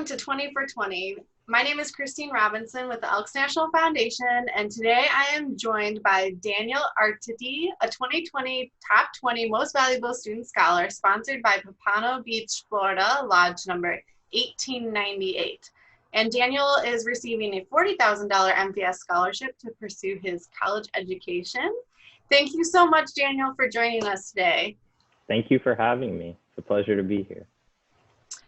Welcome to 20 for 20. My name is Christine Robinson with the Elks National Foundation, and today I am joined by Daniel Ardity, a 2020 Top 20 Most Valuable Student Scholar sponsored by Pompano Beach, Florida, Lodge number 1898. And Daniel is receiving a $40,000 MPS scholarship to pursue his college education. Thank you so much, Daniel, for joining us today. Thank you for having me. It's a pleasure to be here.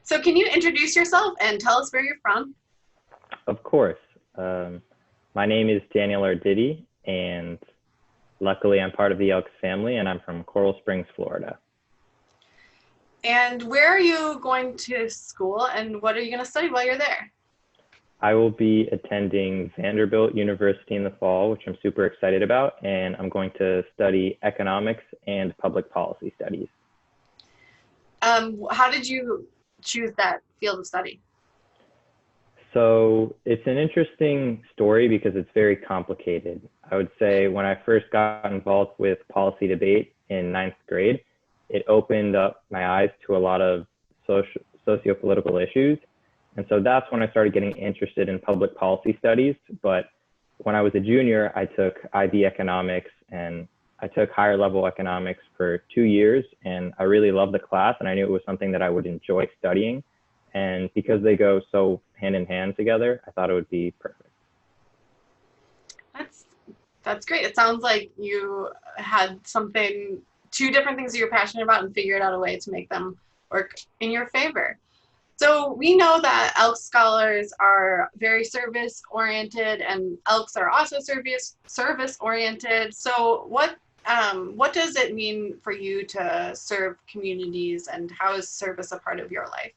So can you introduce yourself and tell us where you're from? Of course. My name is Daniel Ardity, and luckily I'm part of the Elks family, and I'm from Coral Springs, Florida. And where are you going to school, and what are you going to study while you're there? I will be attending Vanderbilt University in the fall, which I'm super excited about, and I'm going to study economics and public policy studies. How did you choose that field of study? So it's an interesting story because it's very complicated. I would say when I first got involved with policy debate in ninth grade, it opened up my eyes to a lot of socio-political issues. And so that's when I started getting interested in public policy studies. But when I was a junior, I took IB economics, and I took higher level economics for 2 years, and I really loved the class, and I knew it was something that I would enjoy studying. And because they go so hand in hand together, I thought it would be perfect. That's great. It sounds like you had two different things that you're passionate about and figured out a way to make them work in your favor. So we know that Elk Scholars are very service oriented, and Elks are also service oriented. So what does it mean for you to serve communities, and how is service a part of your life?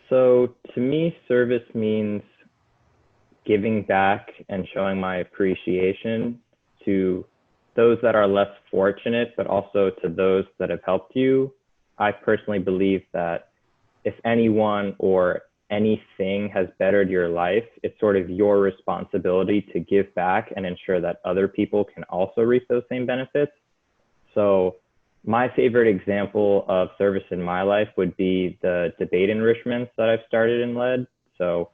So to me, service means giving back and showing my appreciation to those that are less fortunate, but also to those that have helped you. I personally believe that if anyone or anything has bettered your life, it's sort of your responsibility to give back and ensure that other people can also reap those same benefits. So my favorite example of service in my life would be the debate enrichments that I've started and led. So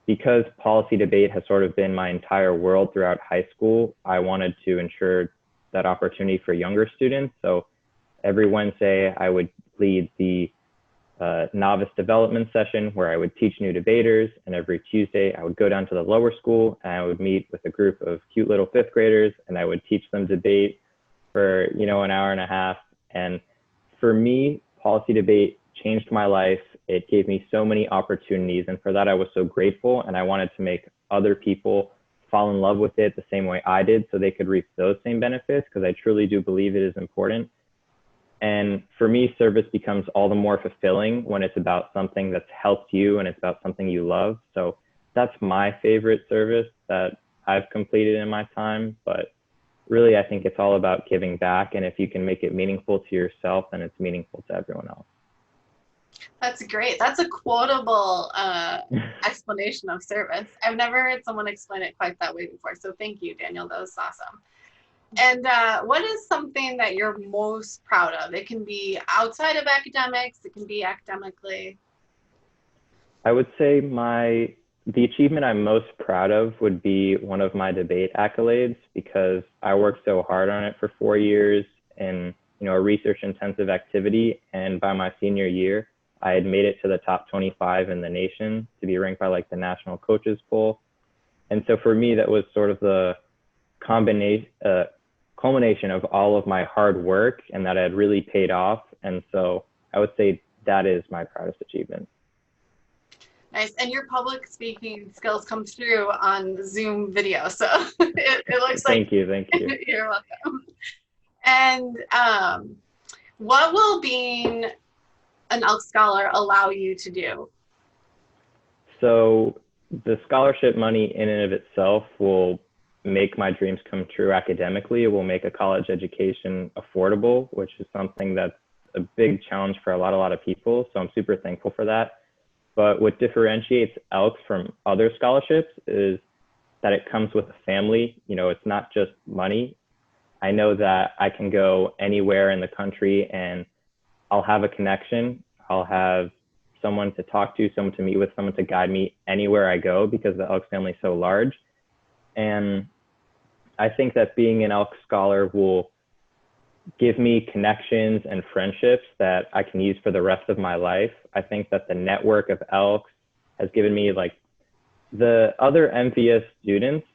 because policy debate has sort of been my entire world throughout high school, I wanted to ensure that opportunity for younger students. So every Wednesday I would lead the novice development session where I would teach new debaters, and every Tuesday I would go down to the lower school and I would meet with a group of cute little fifth graders, and I would teach them debate for an hour and a half. And for me, policy debate changed my life. It gave me so many opportunities, and for that I was so grateful, and I wanted to make other people fall in love with it the same way I did so they could reap those same benefits, because I truly do believe it is important. And for me, service becomes all the more fulfilling when it's about something that's helped you and it's about something you love. So that's my favorite service that I've completed in my time. But really, I think it's all about giving back. And if you can make it meaningful to yourself, then it's meaningful to everyone else. That's great. That's a quotable explanation of service. I've never heard someone explain it quite that way before. So thank you, Daniel. That was awesome. And what is something that you're most proud of? It can be outside of academics, it can be academically. I would say the achievement I'm most proud of would be one of my debate accolades, because I worked so hard on it for 4 years in a research intensive activity, and by my senior year I had made it to the top 25 in the nation to be ranked by the national coaches poll. And so for me, that was sort of the culmination of all of my hard work, and that had really paid off. And so I would say that is my proudest achievement. Nice. And your public speaking skills come through on the Zoom video. So it looks like. Thank you. You're welcome. And what will being an Elk Scholar allow you to do? So the scholarship money in and of itself will make my dreams come true academically. It will make a college education affordable, which is something that's a big challenge for a lot of people. So I'm super thankful for that. But what differentiates Elks from other scholarships is that it comes with a family. It's not just money. I know that I can go anywhere in the country and I'll have a connection. I'll have someone to talk to, someone to meet with, someone to guide me anywhere I go because the Elks family is so large. And I think that being an Elk Scholar will give me connections and friendships that I can use for the rest of my life. I think that the network of Elks has given me, like, the other MVS students,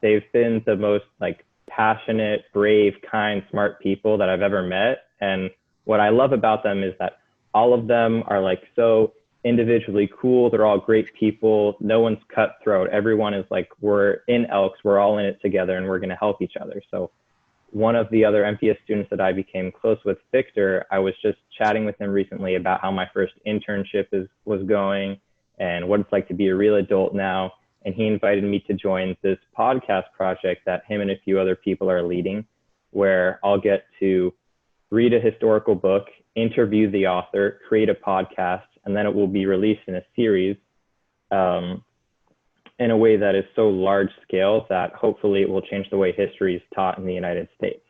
they've been the most like passionate, brave, kind, smart people that I've ever met. And what I love about them is that all of them are like so individually cool. They're all great people. No one's cutthroat. Everyone is like, we're in Elks, we're all in it together, and we're going to help each other. So one of the other MPS students that I became close with, Victor, I was just chatting with him recently about how my first internship was going and what it's like to be a real adult now. And he invited me to join this podcast project that him and a few other people are leading, where I'll get to read a historical book, interview the author, create a podcast, and then it will be released in a series in a way that is so large scale that hopefully it will change the way history is taught in the United States.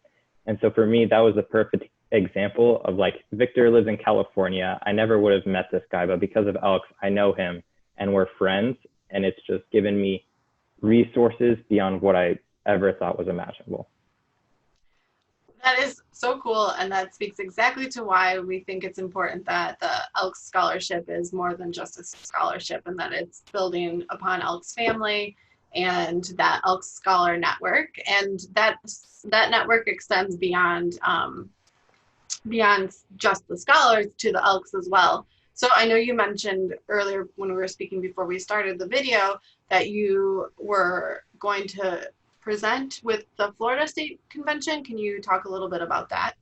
And so for me, that was a perfect example of, like, Victor lives in California. I never would have met this guy, but because of Elks, I know him and we're friends. And it's just given me resources beyond what I ever thought was imaginable. That is so cool, and that speaks exactly to why we think it's important that the Elks Scholarship is more than just a scholarship, and that it's building upon Elks family and that Elks Scholar network, and that network extends beyond just the scholars to the Elks as well. So I know you mentioned earlier when we were speaking before we started the video that you were going to present with the Florida State Convention. Can you talk a little bit about that?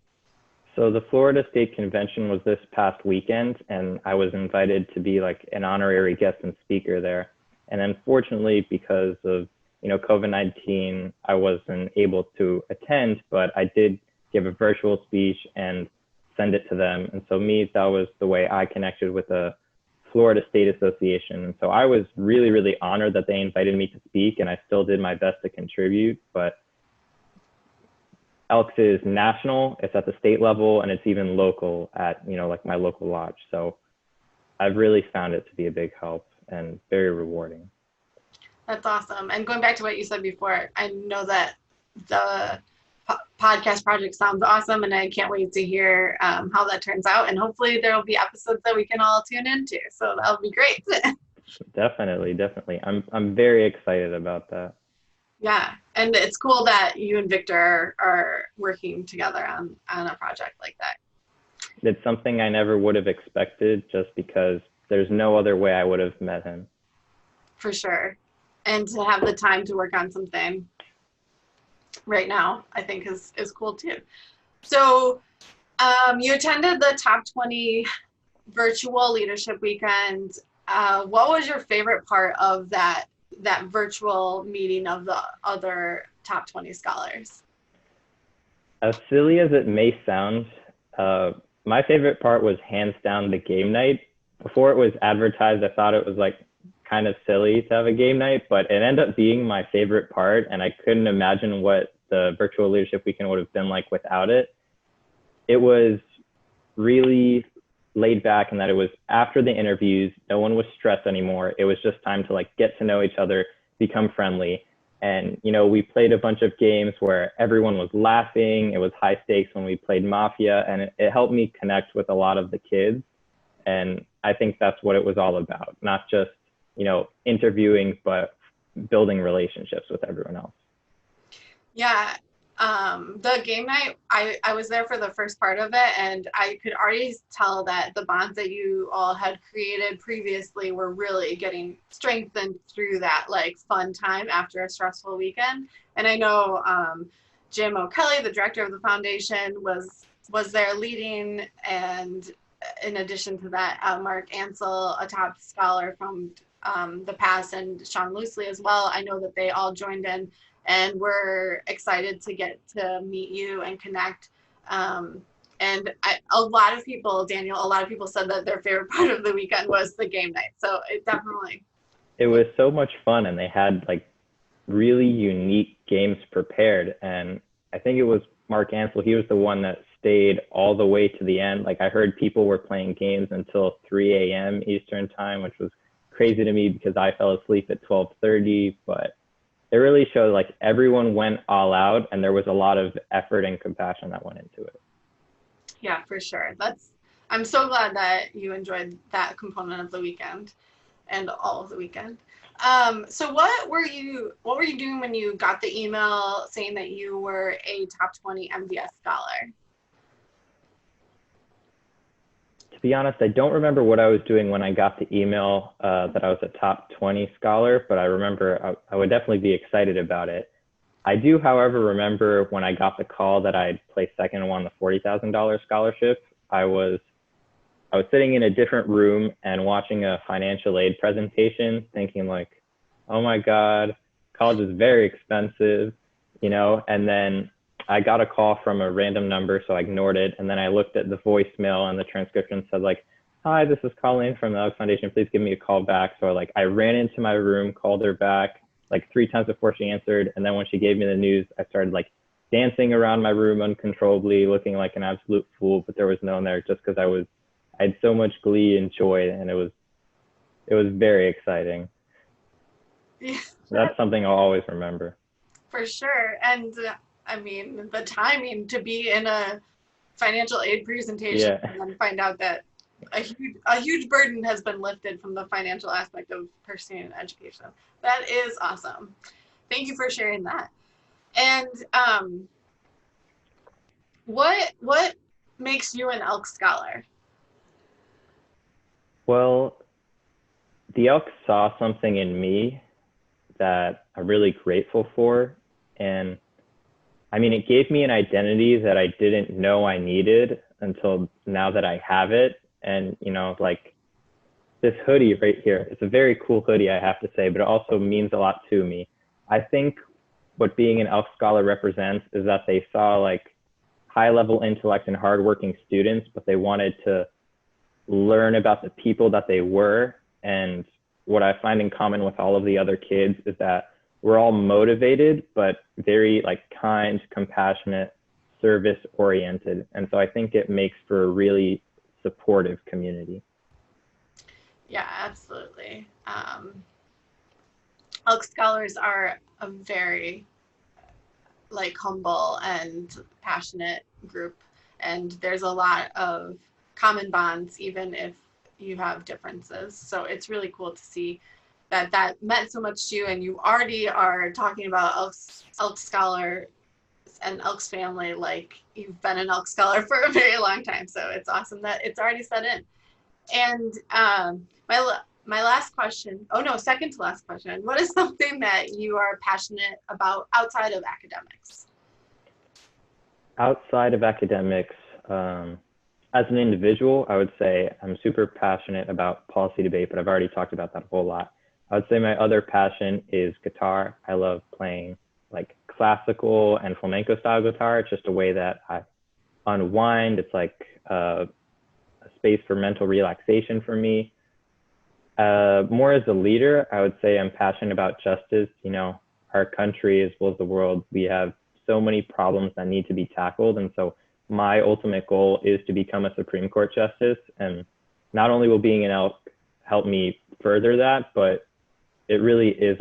So the Florida State Convention was this past weekend, and I was invited to be like an honorary guest and speaker there. And unfortunately, because of COVID-19, I wasn't able to attend, but I did give a virtual speech and send it to them. And so that was the way I connected with the Florida State Association. And so I was really, really honored that they invited me to speak, and I still did my best to contribute. But Elks is national, it's at the state level, and it's even local at, like my local lodge. So I've really found it to be a big help and very rewarding. That's awesome. And going back to what you said before, I know that the podcast project sounds awesome, and I can't wait to hear how that turns out, and hopefully there will be episodes that we can all tune into, so that'll be great. Definitely I'm very excited about that. Yeah, and it's cool that you and Victor are working together on a project like that. It's something I never would have expected, just because there's no other way I would have met him. For sure. And to have the time to work on something right now, I think is cool too. So you attended the Top 20 virtual leadership weekend. What was your favorite part of that virtual meeting of the other Top 20 scholars? As silly as it may sound, my favorite part was hands down the game night. Before it was advertised, I thought it was like kind of silly to have a game night, but it ended up being my favorite part, and I couldn't imagine what the virtual leadership weekend would have been like without it. It was really laid back in that it was after the interviews, no one was stressed anymore. It was just time to like get to know each other, become friendly. And, we played a bunch of games where everyone was laughing. It was high stakes when we played Mafia, and it helped me connect with a lot of the kids. And I think that's what it was all about, not just interviewing, but building relationships with everyone else. Yeah, the game night, I was there for the first part of it, and I could already tell that the bonds that you all had created previously were really getting strengthened through that like fun time after a stressful weekend. And I know Jim O'Kelly, the director of the foundation, was there leading, and in addition to that, Mark Ansel, a top scholar from the past, and Sean Loosely as well. I know that they all joined in, and we're excited to get to meet you and connect. And a lot of people said that their favorite part of the weekend was the game night. So it was so much fun, and they had like really unique games prepared. And I think it was Mark Ansel. He was the one that stayed all the way to the end. Like I heard people were playing games until 3 a.m. Eastern time, which was crazy to me because I fell asleep at 12:30. But it really showed like everyone went all out, and there was a lot of effort and compassion that went into it. Yeah, for sure. I'm so glad that you enjoyed that component of the weekend and all of the weekend. So what were you doing when you got the email saying that you were a top 20 MDS scholar? To be honest, I don't remember what I was doing when I got the email that I was a top 20 scholar, but I remember I would definitely be excited about it. I do, however, remember when I got the call that I'd placed second and won the $40,000 scholarship. I was sitting in a different room and watching a financial aid presentation, thinking like, oh my God, college is very expensive, you know? And then I got a call from a random number, so I ignored it. And then I looked at the voicemail, and the transcription said like, hi, this is Colleen from the Elk Foundation. Please give me a call back. So like I ran into my room, called her back like 3 times before she answered. And then when she gave me the news, I started like dancing around my room uncontrollably, looking like an absolute fool, but there was no one there just because I had so much glee and joy, and it was very exciting. Yeah, That's something I'll always remember. for sure. And I mean, the timing to be in a financial aid presentation Yeah. and then find out that a huge burden has been lifted from the financial aspect of pursuing an education. That is awesome. Thank you for sharing that. And what makes you an Elk Scholar? Well, the Elks saw something in me that I'm really grateful for. And I mean, it gave me an identity that I didn't know I needed until now that I have it. And, you know, like this hoodie right here, it's a very cool hoodie, I have to say, but it also means a lot to me. I think what being an Elk Scholar represents is that they saw like high level intellect and hardworking students, but they wanted to learn about the people that they were. And what I find in common with all of the other kids is that we're all motivated, but very like kind, compassionate, service oriented. And so I think it makes for a really supportive community. Yeah, absolutely. Elk Scholars are a very like humble and passionate group, and there's a lot of common bonds even if you have differences. So it's really cool to see that meant so much to you, and you already are talking about Elk Scholar and Elks family like you've been an Elk Scholar for a very long time. So it's awesome that it's already set in. And my last question, oh no, second to last question, what is something that you are passionate about outside of academics? Outside of academics, as an individual, I would say I'm super passionate about policy debate, but I've already talked about that a whole lot. I would say my other passion is guitar. I love playing like classical and flamenco style guitar. It's just a way that I unwind. It's like a space for mental relaxation for me. More as a leader, I would say I'm passionate about justice. You know, our country as well as the world, we have so many problems that need to be tackled. And so my ultimate goal is to become a Supreme Court justice. And not only will being an Elk help me further that, but it really is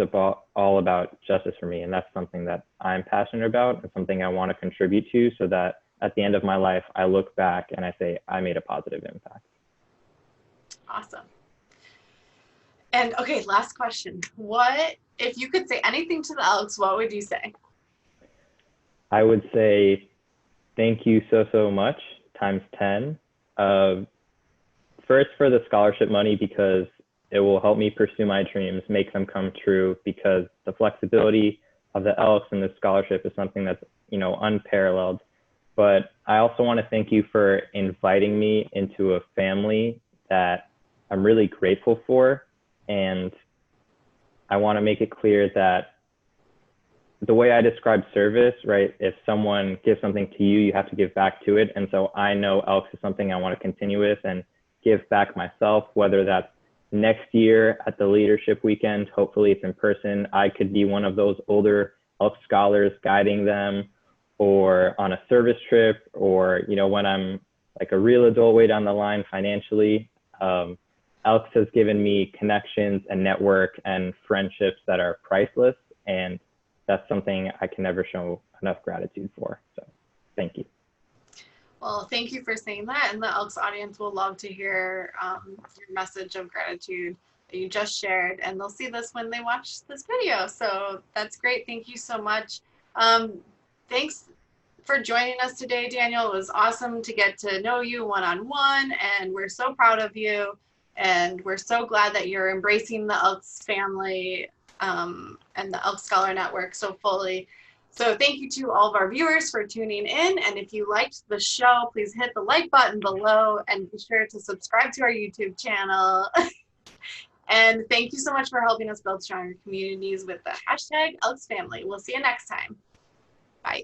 all about justice for me. And that's something that I'm passionate about and something I want to contribute to, so that at the end of my life, I look back and I say, I made a positive impact. Awesome. And okay, last question. What, if you could say anything to the Elks, what would you say? I would say, thank you so much, times 10. First for the scholarship money, because it will help me pursue my dreams, make them come true, because the flexibility of the Elks and the scholarship is something that's, you know, unparalleled. But I also want to thank you for inviting me into a family that I'm really grateful for. And I want to make it clear that the way I describe service, right? If someone gives something to you, you have to give back to it. And so I know Elks is something I want to continue with and give back myself, whether that's next year at the leadership weekend. Hopefully it's in person. I could be one of those older Elk Scholars guiding them, or on a service trip, or, when I'm like a real adult way down the line financially. Elks has given me connections and network and friendships that are priceless. And that's something I can never show enough gratitude for. So thank you. Well, thank you for saying that. And the Elks audience will love to hear your message of gratitude that you just shared. And they'll see this when they watch this video. So that's great. Thank you so much. Thanks for joining us today, Daniel. It was awesome to get to know you one-on-one, and we're so proud of you. And we're so glad that you're embracing the Elks family and the Elk Scholar Network so fully. So thank you to all of our viewers for tuning in. And if you liked the show, please hit the like button below and be sure to subscribe to our YouTube channel. And thank you so much for helping us build stronger communities with the hashtag Elks Family. We'll see you next time. Bye.